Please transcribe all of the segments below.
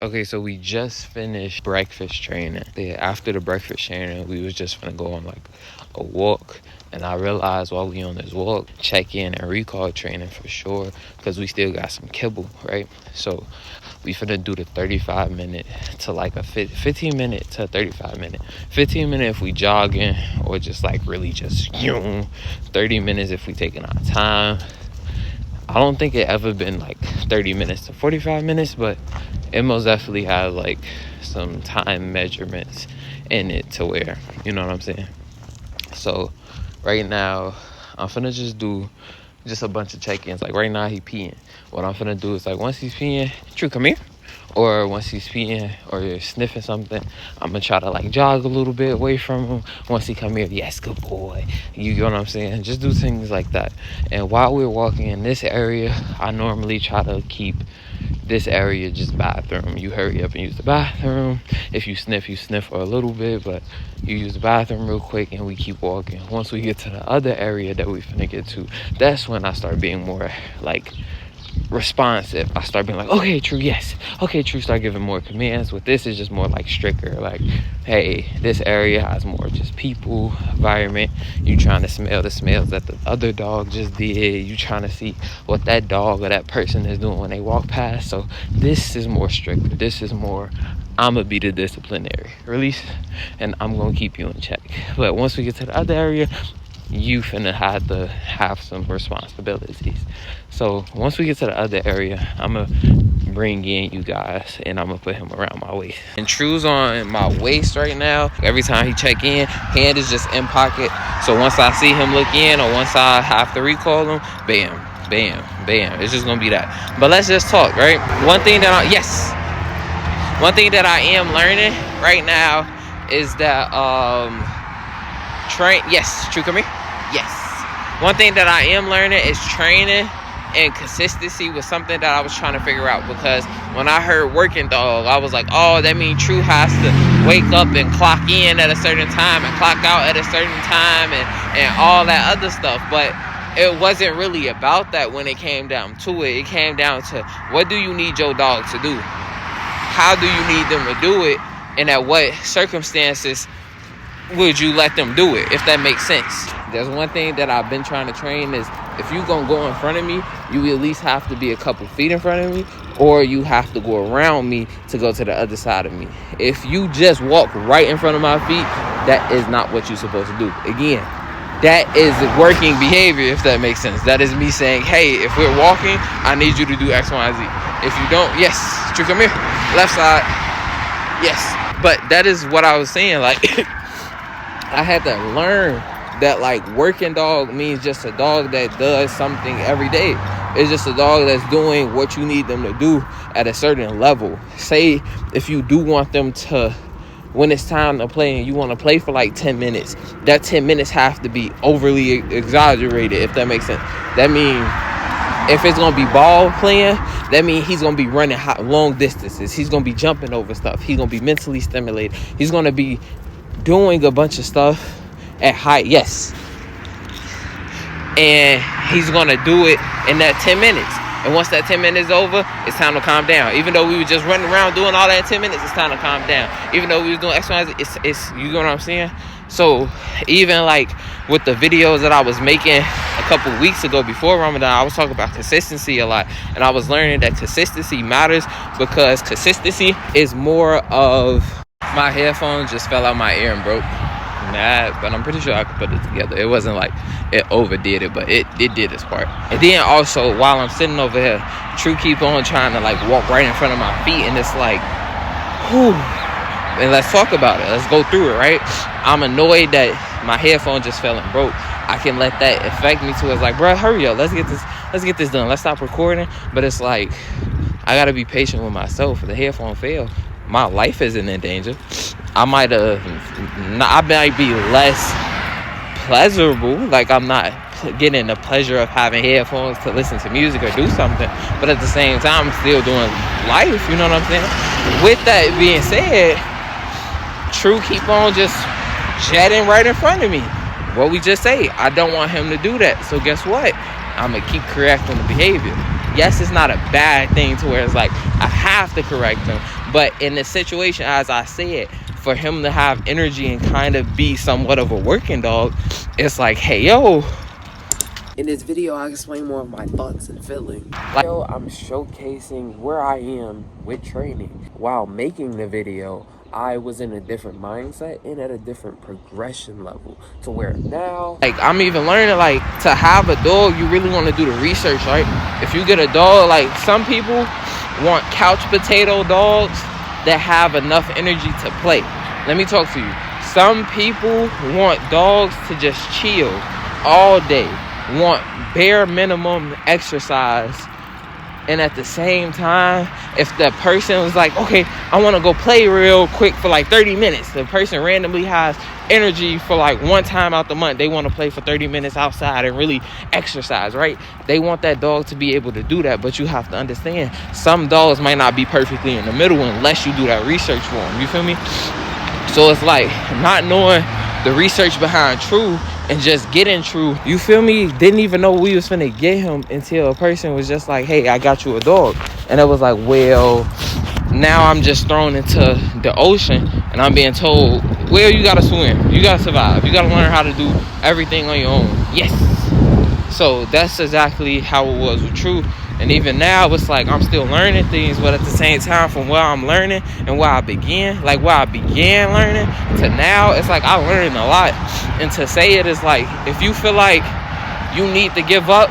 Okay, so we just finished breakfast training. Yeah, after the breakfast training, we was just gonna go on like a walk. And I realized while we on this walk, check in and recall training for sure, because we still got some kibble, right? So we finna do the 35-minute to like a 15-minute to 35-minute. 15 minute if we jogging or just like really just 30 minutes if we taking our time. I don't think it ever been like 30 minutes to 45 minutes, but it most definitely has like some time measurements in it to where, you know what I'm saying? So right now, I'm finna just do just a bunch of check-ins. Like right now he peeing. What I'm finna do is like once he's peeing, True, come here. Or once he's peeing or you're sniffing something, I'm gonna try to like jog a little bit away from him. Once he come here, yes, good boy. You get what I'm saying? Just do things like that. And while we're walking in this area, I normally try to keep this area just bathroom. You hurry up and use the bathroom. If you sniff for a little bit, but you use the bathroom real quick and we keep walking. Once we get to the other area that we finna get to, that's when I start being more like responsive. I start being like, okay, True, yes. Okay, True, start giving more commands. With this is just more like stricter. Like, hey, this area has more just people, environment. You trying to smell the smells that the other dog just did. You trying to see what that dog or that person is doing when they walk past. So this is more stricter. This is more, I'm gonna be the disciplinary. Release, and I'm gonna keep you in check. But once we get to the other area, you finna have to have some responsibilities. So once we get to the other area, I'm gonna bring in you guys and I'm gonna put him around my waist. And True's on my waist right now. Every time he check in, hand is just in pocket. So once I see him look in or once I have to recall him, bam, bam, bam. It's just gonna be that. But let's just talk, right? One thing that I am learning right now is that True, come here. Yes. One thing that I am learning is training and consistency was something that I was trying to figure out, because when I heard working dog, I was like, oh, that means True has to wake up and clock in at a certain time and clock out at a certain time and all that other stuff. But it wasn't really about that when it came down to it. It came down to, what do you need your dog to do? How do you need them to do it? And at what circumstances would you let them do it, if that makes sense? There's one thing that I've been trying to train is, if you gonna go in front of me, you at least have to be a couple feet in front of me, or you have to go around me to go to the other side of me. If you just walk right in front of my feet, that is not what you're supposed to do. Again, that is working behavior, if that makes sense. That is me saying, hey, if we're walking, I need you to do X, Y, and Z. If you don't, yes, True, come here. Left side, yes. But that is what I was saying, like, I had to learn that like working dog means just a dog that does something every day. It's just a dog that's doing what you need them to do at a certain level. Say if you do want them to, when it's time to play and you want to play for like 10 minutes, that 10 minutes have to be overly exaggerated, if that makes sense. That means if it's going to be ball playing, that means he's going to be running long distances. He's going to be jumping over stuff. He's going to be mentally stimulated. He's going to be doing a bunch of stuff at height, yes. And he's going to do it in that 10 minutes. And once that 10 minutes is over, it's time to calm down. Even though we were just running around doing all that in 10 minutes, it's time to calm down. Even though we was doing X, Y, Z, it's you know what I'm saying? So even like with the videos that I was making a couple weeks ago before Ramadan, I was talking about consistency a lot. And I was learning that consistency matters, because consistency is more of, my headphones just fell out my ear and broke. Mad, but I'm pretty sure I could put it together. It wasn't like it overdid it, but it did its part. And then also, while I'm sitting over here, True keep on trying to like walk right in front of my feet, and it's like, whew. And let's talk about it. Let's go through it, right? I'm annoyed that my headphone just fell and broke. I can let that affect me too. It's like, bro, hurry up. Let's get this done. Let's stop recording. But it's like, I gotta be patient with myself. If the headphone failed, my life isn't in danger. I might be less pleasurable. Like, I'm not getting the pleasure of having headphones to listen to music or do something. But at the same time, I'm still doing life. You know what I'm saying? With that being said, True keep on just jetting right in front of me. What we just say, I don't want him to do that. So guess what? I'm going to keep correcting the behavior. Yes, it's not a bad thing to where it's like I have to correct him, but in the situation, as I said, for him to have energy and kind of be somewhat of a working dog, it's like, hey, yo. In this video, I explain more of my thoughts and feelings. Like, yo, I'm showcasing where I am with training. While making the video, I was in a different mindset and at a different progression level, to where now, like, I'm even learning, like, to have a dog, you really want to do the research, right? If you get a dog, like, some people want couch potato dogs that have enough energy to play. Let me talk to you. Some people want dogs to just chill all day, want bare minimum exercise, and at the same time, if the person was like, okay, I want to go play real quick for like 30 minutes, the person randomly has energy for like one time out the month, they want to play for 30 minutes outside and really exercise, right? They want that dog to be able to do that, but you have to understand, some dogs might not be perfectly in the middle unless you do that research for them, you feel me? So it's like, not knowing the research behind True and just getting True, you feel me, didn't even know we was finna get him until a person was just like, hey, I got you a dog. And it was like, well, now I'm just thrown into the ocean and I'm being told, well, you gotta swim, you gotta survive, you gotta learn how to do everything on your own. Yes. So that's exactly how it was with True. And even now, it's like I'm still learning things, but at the same time, from where I'm learning and where I began learning to now, it's like I learned a lot. And to say it is like, if you feel like you need to give up,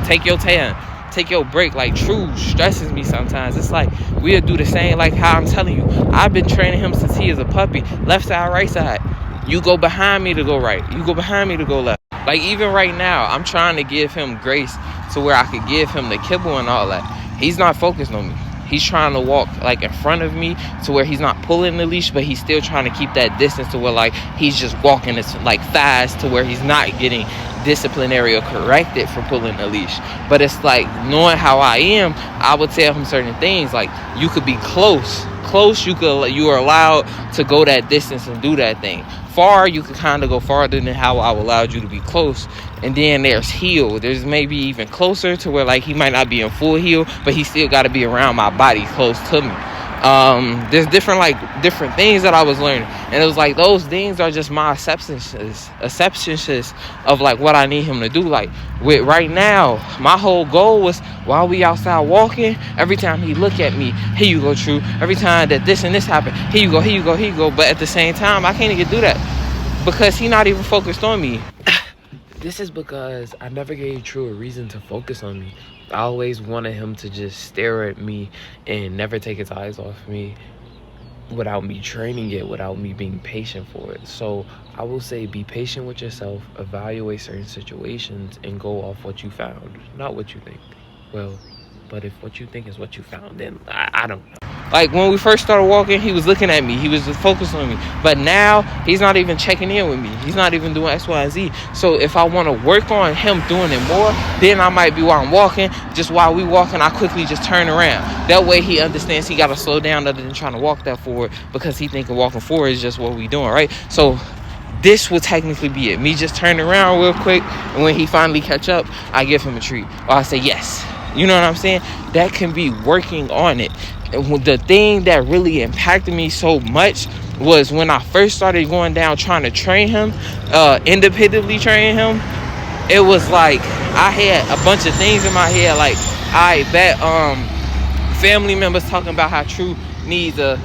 take your time, take your break. Like, True stresses me sometimes. It's like we'll do the same, like how I'm telling you, I've been training him since he is a puppy, left side, right side. You go behind me to go right, you go behind me to go left. Like, even right now, I'm trying to give him grace to where I could give him the kibble and all that. He's not focused on me. He's trying to walk like in front of me to where he's not pulling the leash, but he's still trying to keep that distance to where like he's just walking this like fast to where he's not getting disciplinary or corrected for pulling the leash. But it's like, knowing how I am, I would tell him certain things like, you could be close, you are allowed to go that distance and do that thing. Far, you could kind of go farther than how I allowed you to be close. And then there's heel. There's maybe even closer to where like he might not be in full heel, but he still got to be around my body, close to me. There's different things that I was learning, and it was like those things are just my acceptances of like what I need him to do. Like, with right now, my whole goal was, while we outside walking, every time he look at me, here you go, True. Every time that this and this happen, here you go. But at the same time, I can't even do that because he not even focused on me. This is because I never gave True a reason to focus on me. I always wanted him to just stare at me and never take his eyes off me without me training it, without me being patient for it. So I will say, be patient with yourself, evaluate certain situations, and go off what you found, not what you think. Well, but if what you think is what you found, then I don't know. Like, when we first started walking, he was looking at me. He was just focused on me. But now, he's not even checking in with me. He's not even doing X, Y, and Z. So if I want to work on him doing it more, then I might be, while I'm walking, just while we walking, I quickly just turn around. That way he understands he got to slow down other than trying to walk that forward, because he thinking walking forward is just what we doing, right? So this would technically be it. Me just turning around real quick, and when he finally catch up, I give him a treat. Or I say yes. You know what I'm saying? That can be working on it. The thing that really impacted me so much was when I first started going down trying to train him, independently train him. It was like I had a bunch of things in my head. Like, I bet family members talking about how True needs a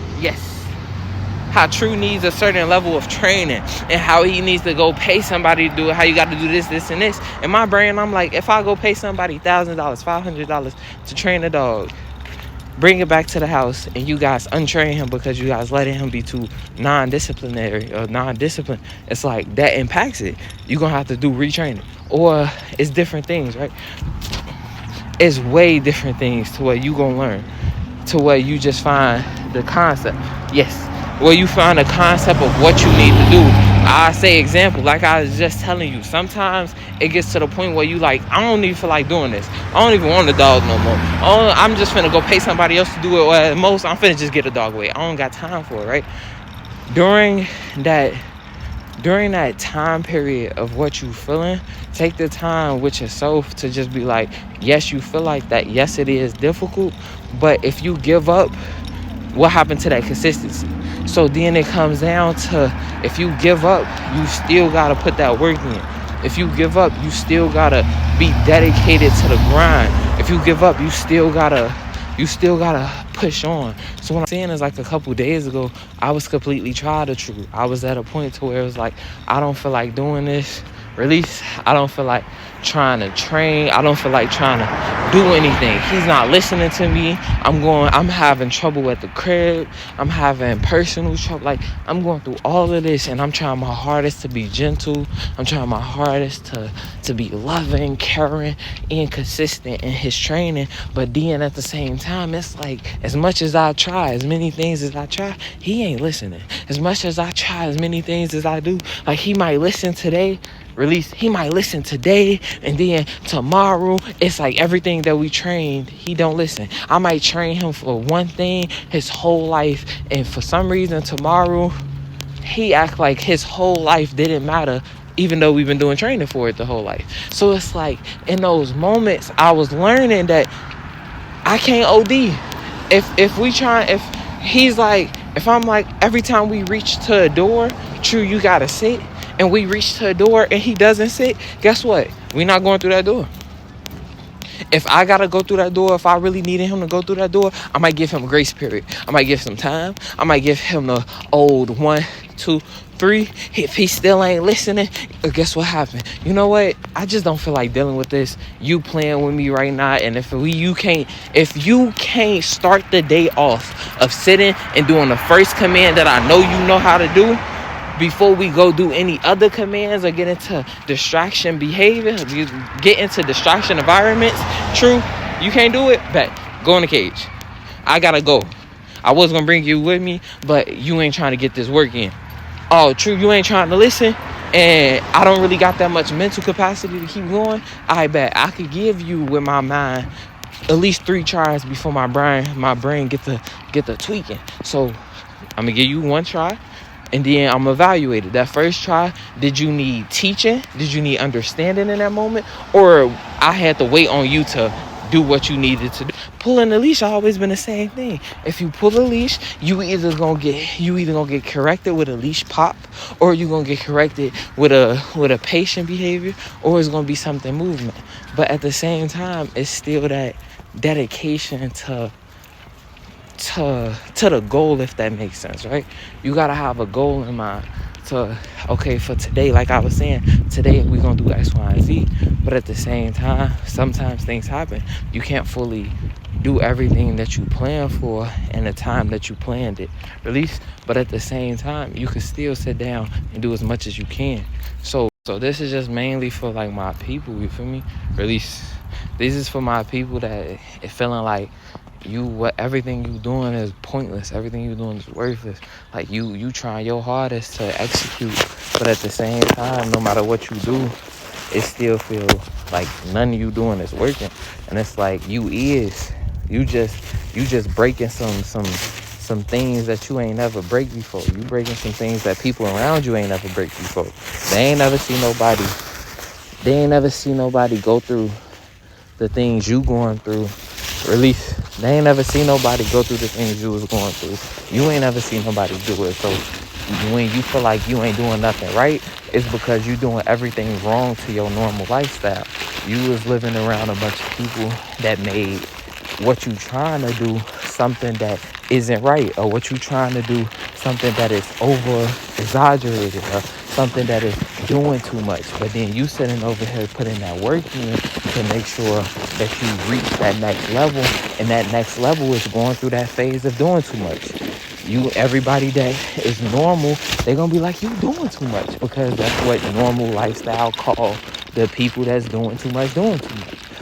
certain level of training, and how he needs to go pay somebody to do it, how you got to do this, and this. In my brain, I'm like, if I go pay somebody $1,000, $500 to train a dog, bring it back to the house, and you guys untrain him because you guys letting him be too non-disciplined, it's like that impacts it. You're gonna have to do retraining, or it's different things, right? It's way different things to where you gonna learn, to where you just find the concept. Yes, where you find the concept of what you need to do. I say example, like I was just telling you, sometimes it gets to the point where you like, I don't even feel like doing this. I don't even want a dog no more. I'm just finna go pay somebody else to do it, or at most, I'm finna just get a dog away. I don't got time for it, right? During that during that time period of what you feeling, take the time with yourself to just be like, yes, you feel like that. Yes, it is difficult. But if you give up, what happened to that consistency? So then it comes down to, if you give up, you still got to put that work in. If you give up, you still got to be dedicated to the grind. If you give up, you still got to push on. So what I'm saying is, like, a couple days ago, I was completely tried or true. I was at a point to where it was like, I don't feel like doing this. Release. I don't feel like trying to train. I don't feel like trying to do anything. He's not listening to me. I'm having trouble at the crib. I'm having personal trouble. Like, I'm going through all of this, and I'm trying my hardest to be gentle. I'm trying my hardest to be loving, caring, and consistent in his training. But then at the same time, it's like, as much as I try, as many things as I try, he ain't listening. As much as I try, as many things as I do, like, he might listen today. Release. He might listen today, and then tomorrow it's like everything that we trained, he don't listen. I might train him for one thing his whole life, and for some reason tomorrow he act like his whole life didn't matter, even though we've been doing training for it the whole life. So it's like, in those moments, I was learning that I can't OD. If he's like, if I'm like, every time we reach to a door, true, you gotta sit, and we reach to a door and he doesn't sit, guess what? We're not going through that door. If I gotta go through that door, if I really needed him to go through that door, I might give him a grace period. I might give some time. I might give him the old 1, 2, 3. If he still ain't listening, guess what happened? You know what? I just don't feel like dealing with this. You playing with me right now, and if you can't start the day off of sitting and doing the first command that I know you know how to do, before we go do any other commands or get into distraction behavior, get into distraction environments, true, you can't do it, bet, go in the cage. I gotta go. I was gonna bring you with me, but you ain't trying to get this work in. Oh, true, you ain't trying to listen, and I don't really got that much mental capacity to keep going. I bet I could give you, with my mind, at least 3 tries before my brain get the tweaking. So I'm gonna give you 1 try, and then I'm evaluated. That first try, did you need teaching? Did you need understanding in that moment? Or I had to wait on you to do what you needed to do? Pulling the leash always been the same thing. If you pull a leash, you either gonna get corrected with a leash pop, or you gonna get corrected with a patient behavior, or it's gonna be something movement. But at the same time, it's still that dedication to the goal, if that makes sense, right? You gotta have a goal in mind to, okay, for today, like I was saying, today we're gonna do X, Y, and Z. But at the same time, sometimes things happen. You can't fully do everything that you planned for in the time that you planned it, release. But at the same time, you can still sit down and do as much as you can. So this is just mainly for, like, my people, you feel me? Release. This is for my people that it feeling like everything you doing is pointless, everything you doing is worthless. Like, you trying your hardest to execute, but at the same time, no matter what you do, it still feel like none of you doing is working. And it's like, you just breaking some things that you ain't never break before. You breaking some things that people around you ain't never break before. They ain't never see nobody go through the things you going through. Release. They ain't never seen nobody go through the things you was going through. You ain't never seen nobody do it. So when you feel like you ain't doing nothing right, it's because you doing everything wrong to your normal lifestyle. You was living around a bunch of people that made what you trying to do something that isn't right, or what you trying to do something that is over exaggerated, or something that is doing too much. But then you sitting over here putting that work in to make sure that you reach that next level, and that next level is going through that phase of doing too much. Everybody that is normal, they're gonna be like, you doing too much, because that's what normal lifestyle call the people that's doing too much.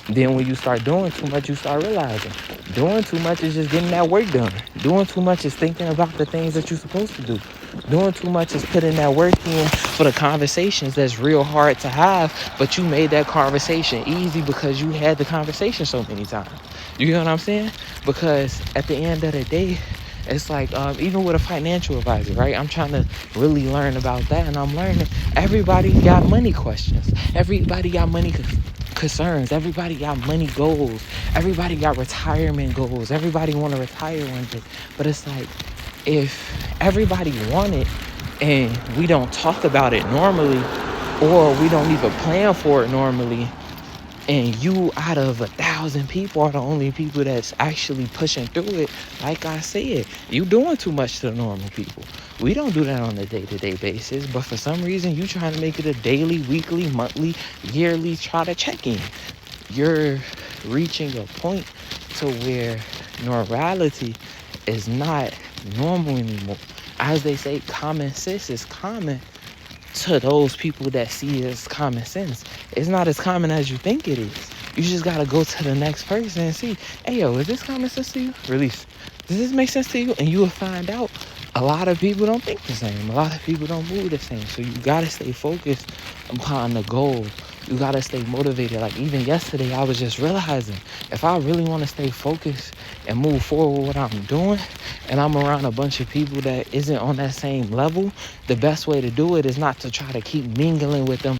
Then when you start doing too much, you start realizing doing too much is just getting that work done. Doing too much is thinking about the things that you're supposed to do. Doing too much is putting that work in for the conversations that's real hard to have, but you made that conversation easy because you had the conversation so many times. You know what I'm saying? Because at the end of the day, It's like even with a financial advisor, right? I'm trying to really learn about that, and I'm learning everybody got money questions. Everybody got money concerns. Everybody got money goals. Everybody got retirement goals. Everybody want to retire one day. But it's like, if everybody want it and we don't talk about it normally, or we don't even plan for it normally, and you out of 1,000 people are the only people that's actually pushing through it, like I said, you doing too much to the normal people. We don't do that on a day-to-day basis, but for some reason you trying to make it a daily, weekly, monthly, yearly try to check in. You're reaching a point to where normality is not normal anymore. As they say, common sense is common to those people that see it as common sense. It's not as common as you think it is. You just gotta go to the next person and see, hey yo, is this common sense to you? Release. Does this make sense to you? And you will find out a lot of people don't think the same. A lot of people don't move the same. So you gotta stay focused upon the goal. You gotta stay motivated. Like even yesterday, I was just realizing, if I really want to stay focused and move forward with what I'm doing, and I'm around a bunch of people that isn't on that same level, the best way to do it is not to try to keep mingling with them